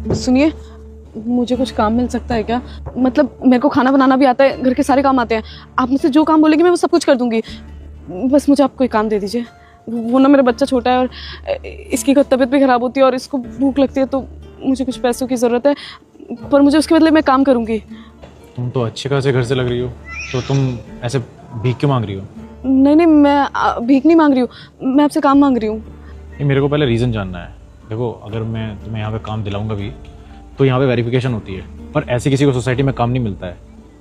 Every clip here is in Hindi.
सुनिए, मुझे कुछ काम मिल सकता है क्या? मतलब मेरे को खाना बनाना भी आता है, घर के सारे काम आते हैं। आप मुझसे जो काम बोलेंगे मैं वो सब कुछ कर दूंगी। बस मुझे आप कोई काम दे दीजिए। वो ना मेरा बच्चा छोटा है और इसकी तबीयत भी ख़राब होती है और इसको भूख लगती है, तो मुझे कुछ पैसों की ज़रूरत है, पर मुझे उसके बदले मैं काम करूँगी। तुम तो अच्छे खासे घर से लग रही हो, तो तुम ऐसे भीख क्यों मांग रही हो? नहीं, मैं भीख नहीं मांग रही हूँ, मैं आपसे काम मांग रही हूँ। ये मेरे को पहले रीज़न जानना है। देखो, अगर मैं तुम्हें यहाँ पे काम दिलाऊंगा भी तो यहाँ पे वेरिफिकेशन होती है, पर ऐसे किसी को सोसाइटी में काम नहीं मिलता है।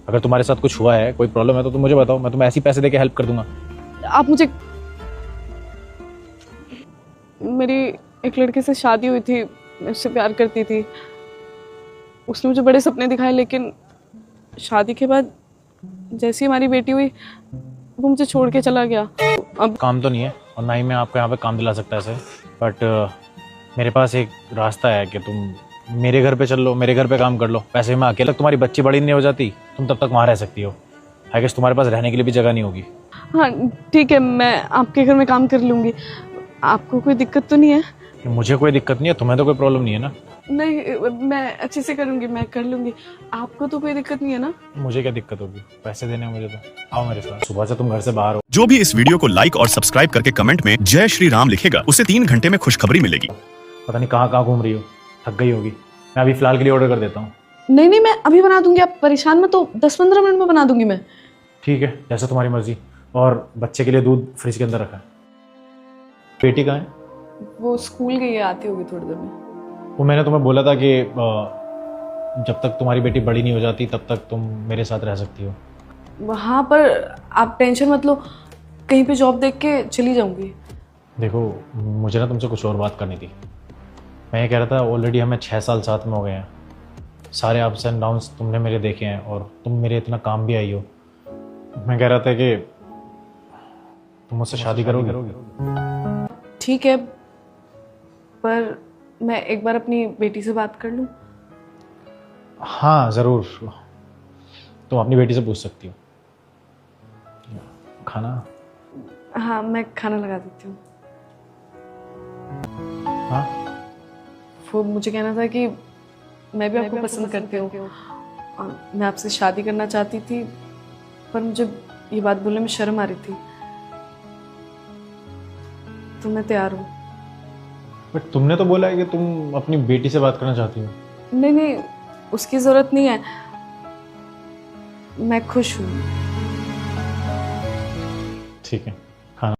अगर तुम्हारे साथ कुछ हुआ है, कोई प्रॉब्लम है, तो तुम मुझे बताओ, मैं तुम्हें ऐसी पैसे दे के हेल्प कर दूंगा। आप मुझे, मेरी एक लड़के से शादी हुई थी, मैं उससे प्यार करती थी। उसने मुझे बड़े सपने दिखाए, लेकिन शादी के बाद जैसी हमारी बेटी हुई वो मुझे छोड़ के चला गया। अब काम तो नहीं है और ना ही मैं आपको यहाँ पे काम दिला सकता ऐसे, बट मेरे पास एक रास्ता है कि तुम मेरे घर पे चल लो, मेरे घर पे काम कर लो। पैसे मैं अकेले, तुम्हारी बच्ची बड़ी नहीं हो जाती, तुम तब तक वहाँ रह सकती हो। आई गेस तुम्हारे पास रहने के लिए भी जगह नहीं होगी। हाँ ठीक है, मैं आपके घर में काम कर लूँगी। आपको कोई दिक्कत तो नहीं है? मुझे कोई दिक्कत नहीं है, तुम्हें तो कोई प्रॉब्लम नहीं है ना? नहीं, मैं अच्छे से करूँगी, मैं कर लूँगी। आपको तो कोई दिक्कत नहीं है ना? मुझे क्या दिक्कत होगी, पैसे देने हैं मुझे तो। आओ मेरे साथ, सुबह से तुम घर से बाहर हो। जो भी इस वीडियो को लाइक और सब्सक्राइब करके कमेंट में जय श्री राम लिखेगा, उसे 3 घंटे में खुशखबरी मिलेगी। पता नहीं कहाँ कहाँ घूम रही हो, थक गई होगी। मैं अभी फिलहाल के लिए ऑर्डर कर देता हूँ। नहीं, मैं अभी बना दूँगी, आप परेशान मत हो, 10-15 मिनट में बना दूँगी मैं। ठीक है, जैसे तुम्हारी मर्जी। और बच्चे के लिए दूध फ्रिज के अंदर रखा है। बेटी कहाँ है? वो स्कूल गई है, आती होगी थोड़ी देर में। वो मैंने तुम्हें बोला था कि जब तक तुम्हारी बेटी बड़ी नहीं हो जाती तब तक तुम मेरे साथ रह सकती हो। हाँ, पर आप टेंशन मत लो, कहीं पे जॉब देख के चली जाऊँगी। देखो, मुझे ना तुमसे कुछ और बात करनी थी। मैं ये कह रहा था, ऑलरेडी हमें 6 साल साथ में हो गए हैं। सारे अप्स एंड डाउन्स तुमने मेरे देखे हैं और तुम मेरे इतना काम भी आई हो। मैं कह रहा था कि तुम मुझसे शादी करोगे? ठीक है, पर मैं एक बार अपनी बेटी से बात कर लूँ? हाँ ज़रूर, तुम अपनी बेटी से पूछ सकती हो। खाना? हाँ, मैं खाना लगा देती हूँ। हाँ, वो मुझे कहना था कि मैं भी आपको पसंद करती हूँ और मैं आपसे शादी करना चाहती थी, पर मुझे ये बात बोलने में शर्म आ रही थी, तो मैं तैयार हूँ। बट तुमने तो बोला है कि तुम अपनी बेटी से बात करना चाहती हो। नहीं, उसकी ज़रूरत नहीं है, मैं खुश हूँ। ठीक है।